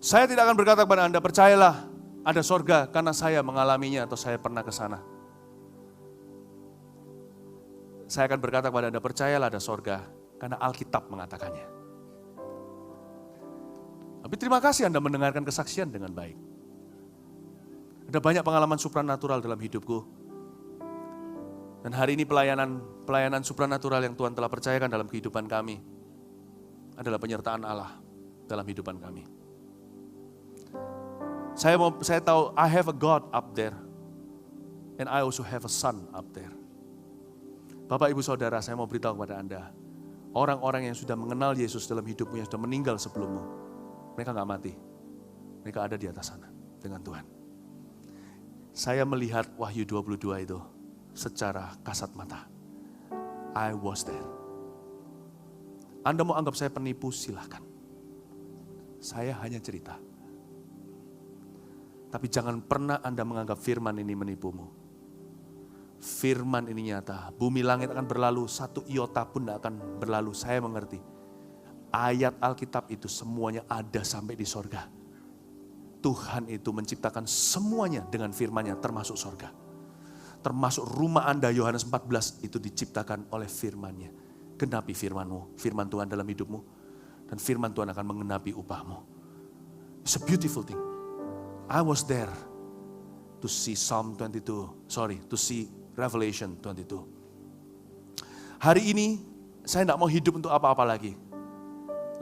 Saya tidak akan berkata kepada Anda, percayalah ada sorga karena saya mengalaminya atau saya pernah ke sana. Saya akan berkata kepada Anda, percayalah ada sorga karena Alkitab mengatakannya. Tapi terima kasih Anda mendengarkan kesaksian dengan baik. Ada banyak pengalaman supranatural dalam hidupku. Dan hari ini pelayanan supranatural yang Tuhan telah percayakan dalam kehidupan kami adalah penyertaan Allah dalam kehidupan kami. Saya tahu I have a God up there and I also have a son up there. Bapak, Ibu, Saudara, saya mau beritahu kepada Anda, orang-orang yang sudah mengenal Yesus dalam hidupmu, yang sudah meninggal sebelummu, mereka gak mati. Mereka ada di atas sana dengan Tuhan. Saya melihat Wahyu 22 itu secara kasat mata. I was there. Anda mau anggap saya penipu, silahkan. Saya hanya cerita. Tapi jangan pernah Anda menganggap firman ini menipumu. Firman ini nyata. Bumi langit akan berlalu, satu iota pun tidak akan berlalu. Saya mengerti. Ayat Alkitab itu semuanya ada sampai di sorga. Tuhan itu menciptakan semuanya dengan firman-Nya, termasuk sorga. Termasuk rumah Anda, Yohanes 14, itu diciptakan oleh firman-Nya. Genapi firman-Mu, firman Tuhan dalam hidupmu. Dan firman Tuhan akan mengenapi upahmu. It's a beautiful thing. I was there to see to see Revelation 22. Hari ini, saya tidak mau hidup untuk apa-apa lagi.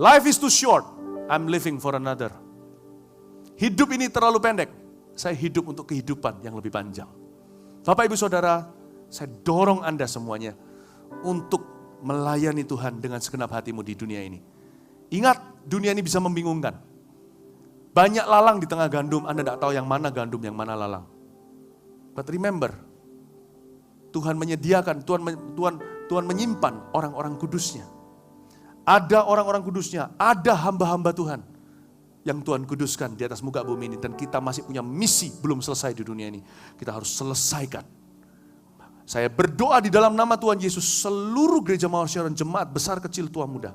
Life is too short, I'm living for another. Hidup ini terlalu pendek, saya hidup untuk kehidupan yang lebih panjang. Bapak, Ibu, Saudara, saya dorong Anda semuanya untuk melayani Tuhan dengan segenap hatimu di dunia ini. Ingat, dunia ini bisa membingungkan. Banyak lalang di tengah gandum, Anda tidak tahu yang mana gandum, yang mana lalang. But remember, Tuhan menyediakan, Tuhan menyimpan orang-orang kudusnya. Ada orang-orang kudusnya, ada hamba-hamba Tuhan yang Tuhan kuduskan di atas muka bumi ini. Dan kita masih punya misi belum selesai di dunia ini. Kita harus selesaikan. Saya berdoa di dalam nama Tuhan Yesus, seluruh gereja Mawar Syariah, jemaat besar kecil tua muda.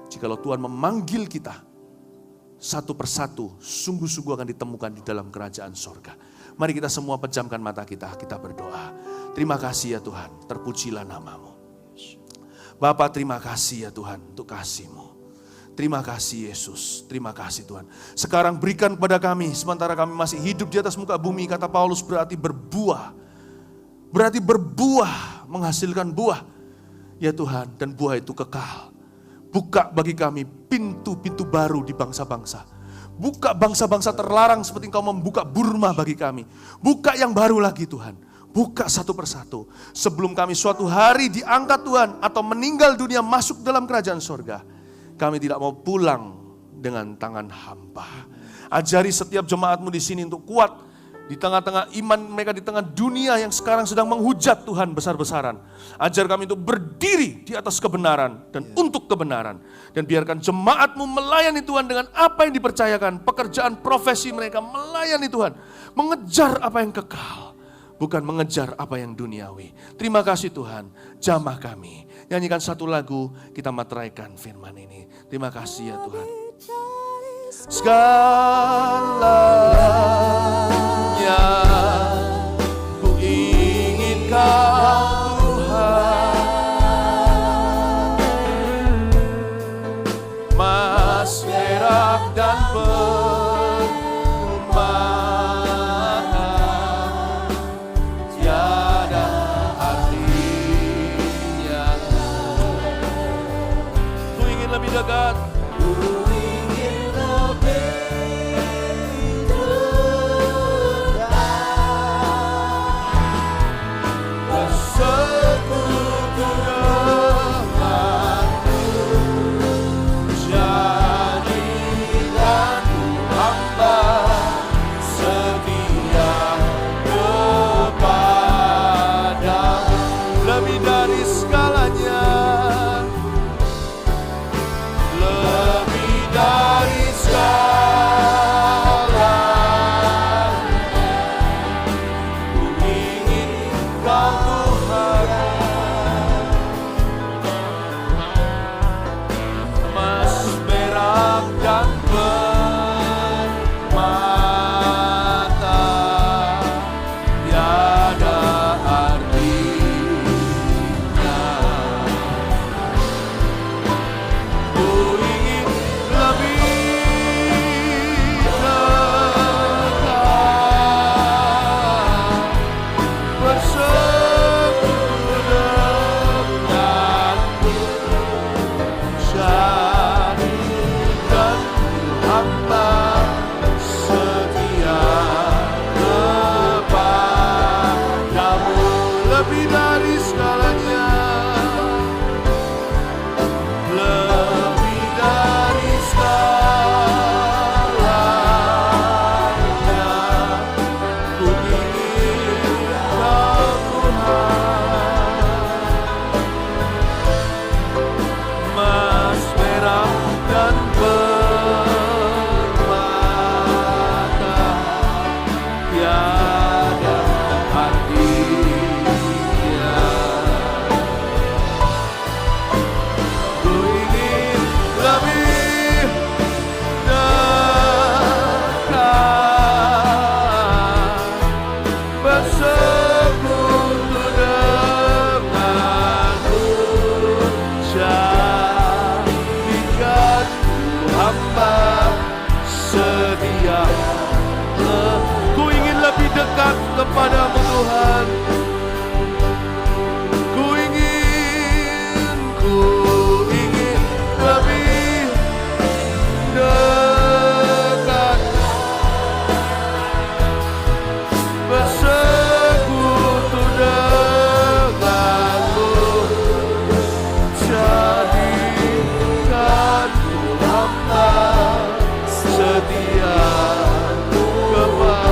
Jikalau Tuhan memanggil kita, satu persatu sungguh-sungguh akan ditemukan di dalam kerajaan sorga. Mari kita semua pejamkan mata kita berdoa. Terima kasih ya Tuhan, terpujilah nama-Mu. Bapa, terima kasih ya Tuhan untuk kasih-Mu. Terima kasih Yesus, terima kasih Tuhan. Sekarang berikan kepada kami, sementara kami masih hidup di atas muka bumi, kata Paulus berarti berbuah. Berarti berbuah, menghasilkan buah. Ya Tuhan, dan buah itu kekal. Buka bagi kami pintu-pintu baru di bangsa-bangsa. Buka bangsa-bangsa terlarang seperti Engkau membuka Burma bagi kami. Buka yang baru lagi Tuhan. Buka satu persatu. Sebelum kami suatu hari diangkat Tuhan atau meninggal dunia masuk dalam kerajaan sorga. Kami tidak mau pulang dengan tangan hampa. Ajari setiap jemaat-Mu di sini untuk kuat di tengah-tengah iman mereka, di tengah dunia yang sekarang sedang menghujat Tuhan besar-besaran. Ajar kami untuk berdiri di atas kebenaran dan untuk kebenaran. Dan biarkan jemaat-Mu melayani Tuhan dengan apa yang dipercayakan. Pekerjaan profesi mereka melayani Tuhan. Mengejar apa yang kekal, bukan mengejar apa yang duniawi. Terima kasih Tuhan, jamah kami. Nyanyikan satu lagu, kita materaikan firman ini. Terima kasih ya Tuhan. Segalanya ku ingin Kau Tuhan, emas, perak dan permata, tiada artinya. Ku ingin lebih dekat. kepadamu Tuhan. Ku ingin lebih dekat, bersekutu denganmu, jadikan hamba setia kepadamu.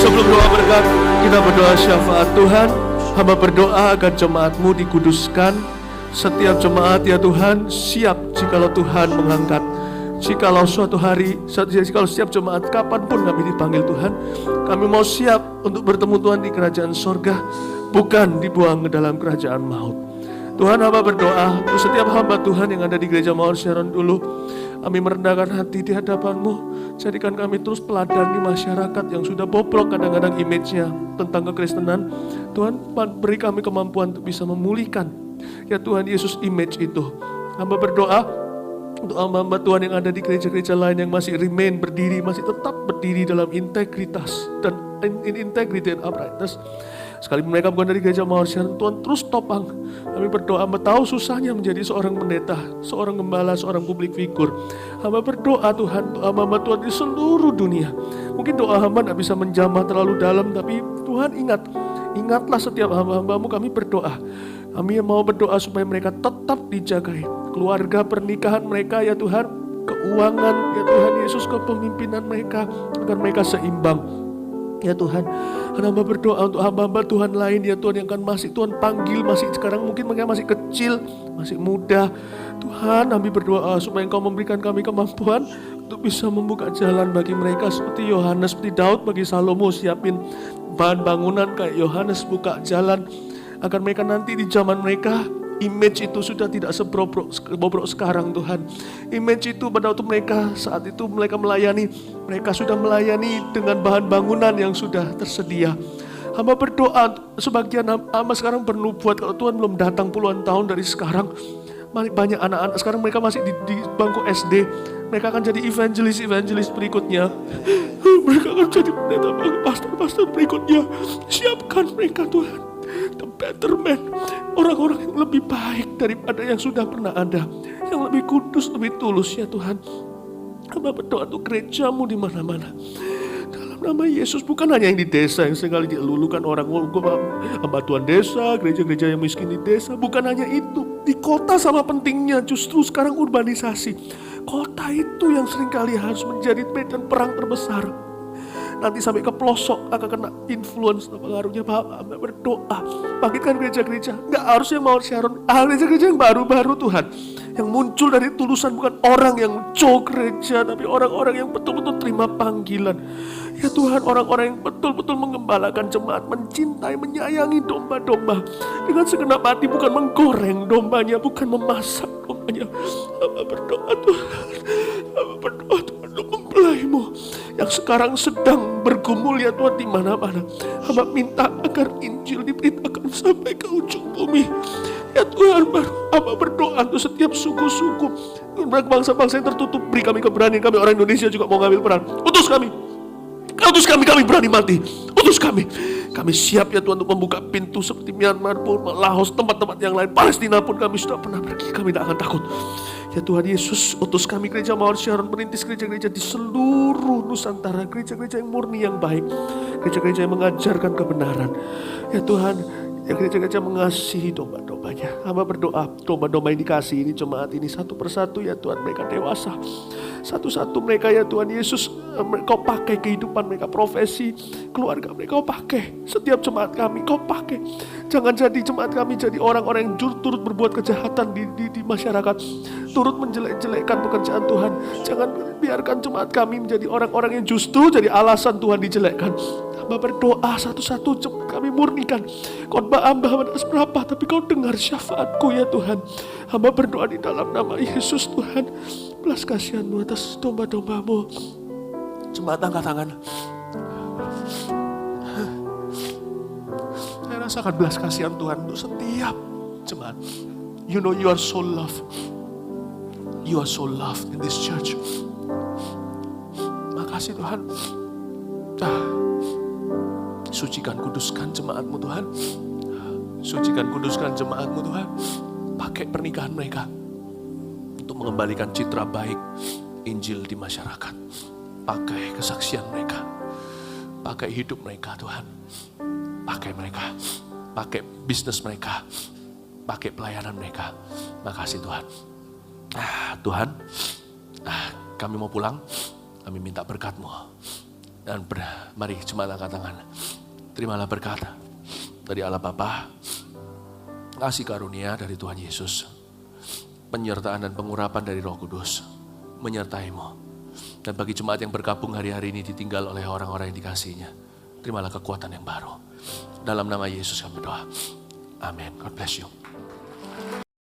Sebelum doa berkat, kita berdoa syafaat Tuhan. Hamba berdoa agar jemaat-Mu dikuduskan. Setiap jemaat ya Tuhan siap jikalau Tuhan mengangkat. Jikalau suatu hari, jikalau setiap jemaat kapanpun kami dipanggil Tuhan, kami mau siap untuk bertemu Tuhan di kerajaan sorga, bukan dibuang ke dalam kerajaan maut. Tuhan, hamba berdoa untuk setiap hamba Tuhan yang ada di gereja Mawar Sharon dulu. Kami merendahkan hati di hadapan-Mu. Jadikan kami terus peladan di masyarakat yang sudah bobrok kadang-kadang image-nya tentang kekristenan. Tuhan, beri kami kemampuan untuk bisa memulihkan, ya Tuhan Yesus, image itu. Hamba berdoa untuk hamba-hamba Tuhan yang ada di gereja-gereja lain yang masih remain berdiri, masih tetap berdiri dalam integritas dan integrity and uprightness. Sekalipun mereka bukan dari gereja Mawar Sharon, Tuhan terus topang. Kami berdoa, hamba tahu susahnya menjadi seorang pendeta, seorang gembala, seorang publik figur. Hamba berdoa Tuhan, untuk hamba-hamba Tuhan di seluruh dunia. Mungkin doa hamba tidak bisa menjamah terlalu dalam, tapi Tuhan ingatlah setiap hamba-hambamu. Kami berdoa, kami mau berdoa supaya mereka tetap dijagai. Keluarga, pernikahan mereka ya Tuhan, keuangan ya Tuhan Yesus, kepemimpinan mereka, agar mereka seimbang. Ya Tuhan, hamba berdoa untuk hamba-hamba Tuhan lain ya Tuhan yang akan masih Tuhan panggil, masih sekarang mungkin mereka masih kecil, masih muda. Tuhan, kami berdoa supaya Engkau memberikan kami kemampuan untuk bisa membuka jalan bagi mereka seperti Yohanes, seperti Daud bagi Salomo, siapin bahan bangunan kayak Yohanes, buka jalan agar mereka nanti di zaman mereka, image itu sudah tidak sebobrok sekarang Tuhan. Image itu pada waktu mereka saat itu mereka melayani, mereka sudah melayani dengan bahan bangunan yang sudah tersedia. Hamba berdoa sebagian hamba sekarang bernubuat kalau Tuhan belum datang puluhan tahun dari sekarang. Banyak anak-anak sekarang mereka masih di bangku SD. Mereka akan jadi evangelis berikutnya. Mereka akan jadi pendeta, pastor berikutnya. Siapkan mereka Tuhan. The better man, orang-orang yang lebih baik daripada yang sudah pernah ada, yang lebih kudus, lebih tulus ya Tuhan. Hamba berdoa untuk gereja-Mu di mana-mana. Dalam nama Yesus, bukan hanya yang di desa yang sekali dilulukan orang, hamba Tuhan desa, gereja-gereja yang miskin di desa. Bukan hanya itu, di kota sama pentingnya justru sekarang urbanisasi. Kota itu yang seringkali harus menjadi medan perang terbesar. Nanti sampai ke pelosok akan kena influence pengaruhnya. Hamba berdoa, bangkitkan gereja-gereja, nggak harus yang Mawar Sharon, gereja-gereja yang baru-baru Tuhan, yang muncul dari tulusan, bukan orang yang gereja, tapi orang-orang yang betul-betul terima panggilan. Ya Tuhan, orang-orang yang betul-betul menggembalakan jemaat, mencintai, menyayangi domba-domba dengan segenap hati, bukan menggoreng dombanya, bukan memasak dombanya. Hamba berdoa Tuhan, hamba berdoa Tuhan untuk mempelai-Mu yang sekarang sedang bergumul ya Tuhan di mana-mana. Hamba minta agar Injil diberitakan sampai ke ujung bumi. Ya Tuhan, hamba berdoa untuk setiap suku-suku, bangsa-bangsa yang tertutup, beri kami keberanian. Kami orang Indonesia juga mau ngambil peran. Utus kami, kami berani mati. Utus kami. Kami siap ya Tuhan untuk membuka pintu seperti Myanmar pun, Laos, tempat-tempat yang lain, Palestina pun kami sudah pernah pergi. Kami tidak akan takut. Ya Tuhan Yesus, utus kami gereja Mawar Sharon, merintis gereja-gereja di seluruh Nusantara, gereja-gereja yang murni, yang baik, gereja-gereja yang mengajarkan kebenaran. Ya Tuhan, ya gereja-gereja mengasihi domba-dombanya. Hamba berdoa, domba-domba yang dikasih ini, jemaat ini satu persatu ya Tuhan, mereka dewasa. Satu-satu mereka ya Tuhan Yesus, Kau pakai kehidupan mereka, profesi, keluarga mereka, Kau pakai. Setiap jemaat kami, Kau pakai. Jangan jadi jemaat kami jadi orang-orang yang turut berbuat kejahatan di masyarakat, turut menjelek-jelekkan pekerjaan Tuhan. Jangan biarkan jemaat kami menjadi orang-orang yang justru jadi alasan Tuhan dijelekkan. Hamba berdoa satu-satu jemaat kami murnikan. Khotbah hamba seberapa, tapi Kau dengar syafaatku ya Tuhan. Hamba berdoa di dalam nama Yesus Tuhan. Belas kasihan-Mu atas domba-domba-Mu. Jemaat angkat tangan. Saya rasakan belas kasihan Tuhan untuk setiap jemaat. You know you are so loved. You are so loved in this church. Makasih Tuhan. Sucikan, kuduskan jemaat-Mu Tuhan. Sucikan, kuduskan jemaat-Mu Tuhan. Pakai pernikahan mereka untuk mengembalikan citra baik Injil di masyarakat. Pakai kesaksian mereka. Pakai hidup mereka Tuhan. Pakai mereka. Pakai bisnis mereka. Pakai pelayanan mereka. Makasih Tuhan. Tuhan, kami mau pulang. Kami minta berkat-Mu. Dan mari jemaat angkat tangan. Terimalah berkat dari Allah Bapa, kasih karunia dari Tuhan Yesus, penyertaan dan pengurapan dari Roh Kudus menyertai-Mu. Dan bagi jemaat yang bergabung hari-hari ini ditinggal oleh orang-orang yang dikasihinya, terimalah kekuatan yang baru. Dalam nama Yesus kami berdoa. Amin. God bless you.